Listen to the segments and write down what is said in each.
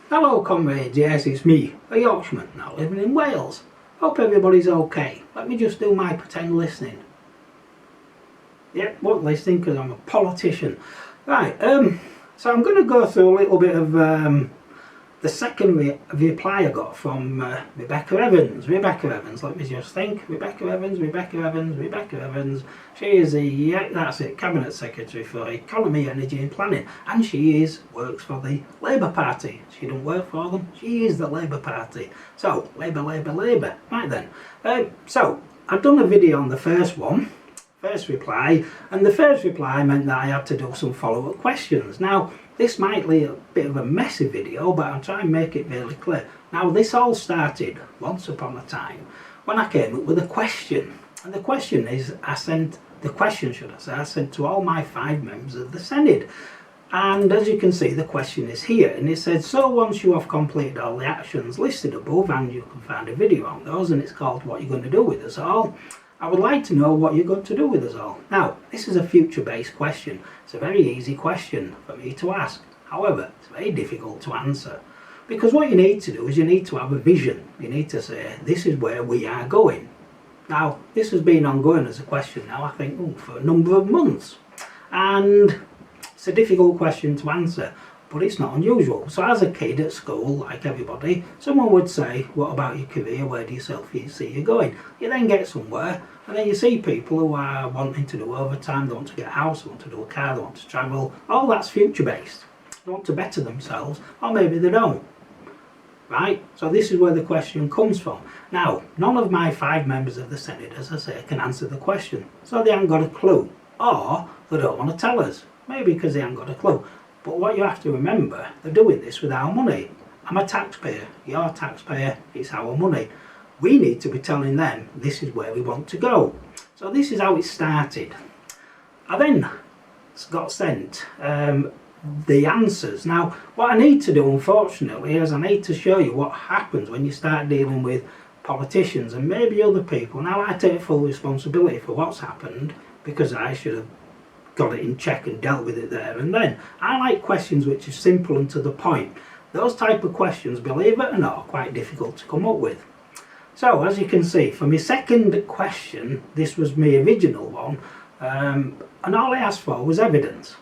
Hello comrades, yes it's me, a Yorkshireman now living in Wales. Hope everybody's okay. Let me just do my pretend listening. Yep, what listening because I'm a politician. Right, so I'm going to go through a little bit of the second reply I got from Rebecca Evans. Rebecca Evans, let me just think. Rebecca Evans. She is that's it, Cabinet Secretary for Economy, Energy and Planning. And she works for the Labour Party. She don't work for them, she is the Labour Party. So, Labour. Right then. So, I've done a video on the first reply, and the first reply meant that I had to do some follow-up questions. Now, this might be a bit of a messy video, but I'll try and make it really clear. Now, this all started once upon a time when I came up with a question. And the question is, I sent to all my 5 members of the Senate. And as you can see, the question is here, and it said, so once you have completed all the actions listed above, and you can find a video on those, and it's called What You're Going to Do With Us All, I would like to know what you're going to do with us all. Now, this is a future-based question. It's a very easy question for me to ask. However, it's very difficult to answer. Because what you need to do is you need to have a vision. You need to say, this is where we are going. Now, this has been ongoing as a question now, I think, for a number of months. And it's a difficult question to answer, but it's not unusual. So as a kid at school, like everybody, someone would say, what about your career? Where do you see you going? You then get somewhere, and then you see people who are wanting to do overtime, they want to get a house, they want to do a car, they want to travel. All that's future-based. They want to better themselves, or maybe they don't. Right? So this is where the question comes from. Now, none of my 5 members of the Senate, as I say, can answer the question. So they haven't got a clue. Or they don't want to tell us. Maybe because they haven't got a clue. But what you have to remember, they're doing this with our money. I'm a taxpayer, you're a taxpayer, it's our money. We need to be telling them this is where we want to go. So this is how it started. I then got sent the answers. Now, what I need to do, unfortunately, is I need to show you what happens when you start dealing with politicians and maybe other people. Now, I take full responsibility for what's happened because I should have got it in check and dealt with it there and then. I like questions which are simple and to the point. Those type of questions, believe it or not, are quite difficult to come up with. So, as you can see, for my second question, this was my original one, and all I asked for was evidence.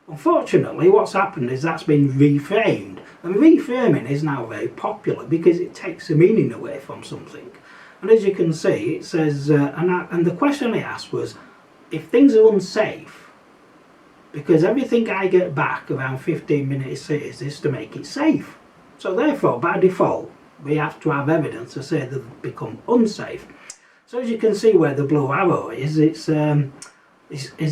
Unfortunately, what's happened is that's been reframed, and reframing is now very popular because it takes the meaning away from something. And as you can see, it says, and the question I asked was, if things are unsafe, because everything I get back around 15-minute cities is to make it safe. So therefore, by default, we have to have evidence to say they've become unsafe. So as you can see where the blue arrow is, is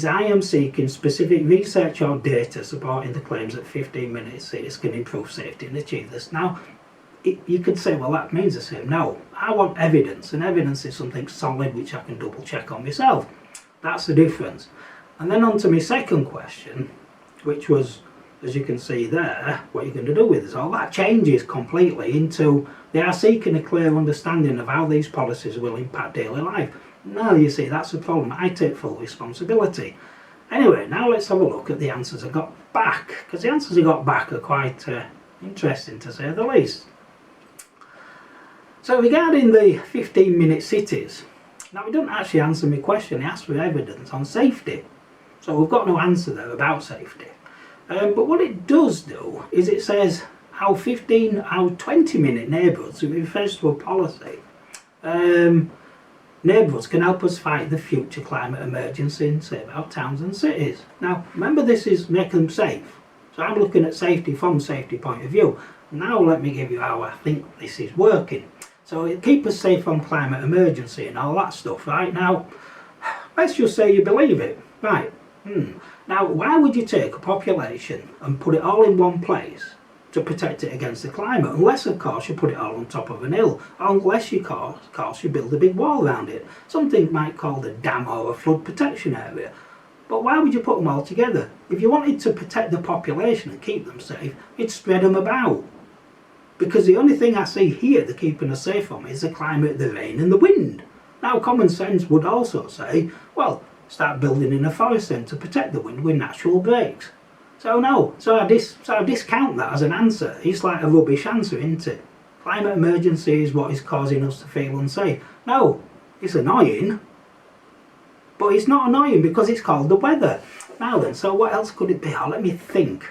I am seeking specific research or data supporting the claims that 15-minute cities can improve safety and achieve this. Now, you could say, well, that means the same. No, I want evidence, and evidence is something solid which I can double check on myself. That's the difference. And then on to my second question, which was, as you can see there, what you're going to do with this. All that changes completely into they are seeking a clear understanding of how these policies will impact daily life. No, you see, that's the problem. I take full responsibility. Anyway, now let's have a look at the answers I got back, because the answers I got back are quite interesting to say the least. So regarding the 15-minute cities, now, he didn't actually answer my question. He asked for evidence on safety. So we've got no answer there about safety. But what it does do is it says how 20-minute neighbourhoods, it refers to a policy, neighbourhoods can help us fight the future climate emergency and save our towns and cities. Now, remember, this is make them safe. So I'm looking at safety from a safety point of view. Now let me give you how I think this is working. So it keep us safe from climate emergency and all that stuff, right? Now, let's just say you believe it, right? Now, why would you take a population and put it all in one place to protect it against the climate? Unless, of course, you put it all on top of an hill, or unless you, of course, you build a big wall around it. Something might call a dam or a flood protection area. But why would you put them all together? If you wanted to protect the population and keep them safe, you'd spread them about. Because the only thing I see here they're keeping us safe from is the climate, the rain and the wind. Now, common sense would also say, well, start building in a forest then to protect the wind with natural breaks. So So no, so I discount that as an answer. It's like a rubbish answer, isn't it? Climate emergency is what is causing us to feel unsafe. No, it's annoying, but it's not annoying because it's called the weather. Now then, so what else could it be? Oh, let me think.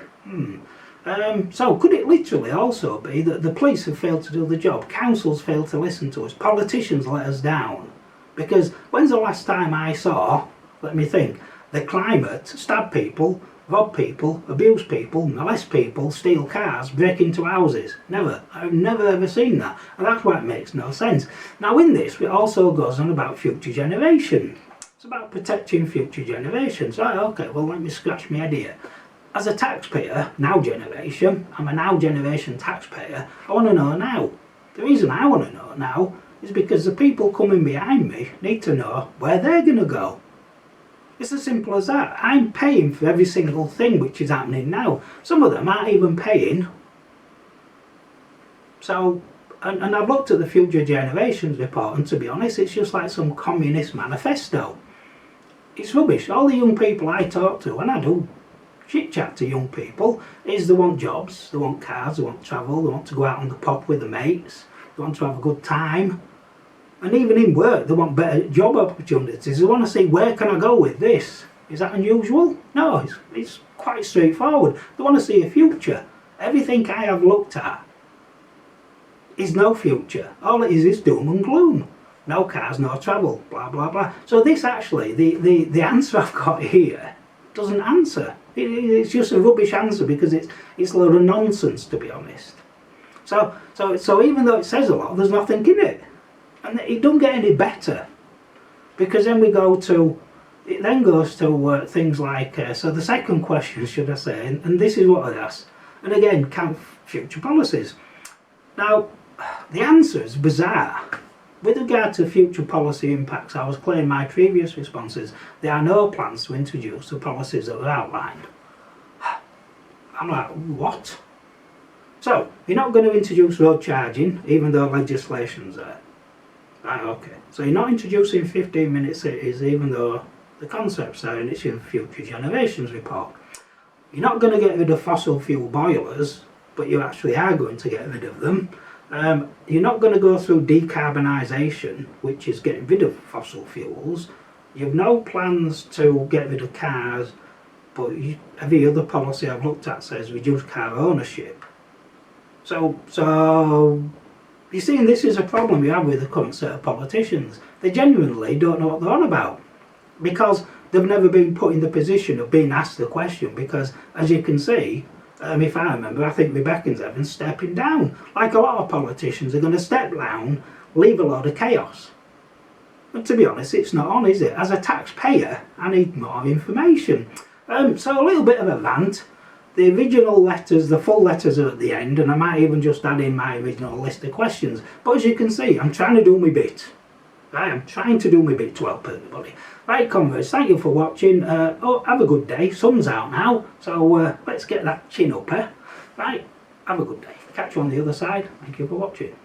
So could it literally also be that the police have failed to do the job, councils failed to listen to us, politicians let us down? Because when's the last time I saw, let me think, the climate stab people, rob people, abuse people, molest people, steal cars, break into houses? Never. I've never ever seen that. And that's why it makes no sense. Now in this, it also goes on about future generation. It's about protecting future generations. Right, okay, well let me scratch my head here. As a taxpayer, now generation, I'm a now generation taxpayer, I want to know now. The reason I want to know now is because the people coming behind me need to know where they're going to go. It's as simple as that. I'm paying for every single thing which is happening now. Some of them aren't even paying. So, and I've looked at the Future Generations report, and to be honest, it's just like some communist manifesto. It's rubbish. All the young people I talk to, and I do chit chat to young people, is they want jobs, they want cars, they want travel, they want to go out on the pub with the mates, they want to have a good time. And even in work, they want better job opportunities. They want to see, where can I go with this? Is that unusual? No, it's quite straightforward. They want to see a future. Everything I have looked at is no future. All it is doom and gloom. No cars, no travel, blah, blah, blah. So this actually, the answer I've got here doesn't answer. It's just a rubbish answer because it's a load of nonsense, to be honest. So even though it says a lot, there's nothing in it. And it don't get any better, because then it then goes to things like, so the second question, should I say, and this is what I'd ask, and again, count future policies. Now, the answer is bizarre. With regard to future policy impacts, I was clear in my previous responses, there are no plans to introduce the policies that were outlined. I'm like, what? So, you're not going to introduce road charging, even though legislation's there. Right, okay. So you're not introducing 15-minute cities, even though the concept's there and it's in Future Generations report. You're not going to get rid of fossil fuel boilers, but you actually are going to get rid of them. You're not going to go through decarbonisation, which is getting rid of fossil fuels. You have no plans to get rid of cars, but every other policy I've looked at says reduce car ownership. So you see, this is a problem you have with the current set of politicians. They genuinely don't know what they're on about, because they've never been put in the position of being asked the question. Because, as you can see, if I remember, I think Rebecca's having stepping down. Like a lot of politicians are going to step down, leave a lot of chaos. And to be honest, it's not on, is it? As a taxpayer, I need more information. So a little bit of a rant. The original letters, the full letters are at the end, and I might even just add in my original list of questions. But as you can see, I'm trying to do my bit. Right, I'm trying to do my bit to help everybody. Right, converts, thank you for watching. Have a good day. Sun's out now, so let's get that chin up, eh? Right, have a good day. Catch you on the other side. Thank you for watching.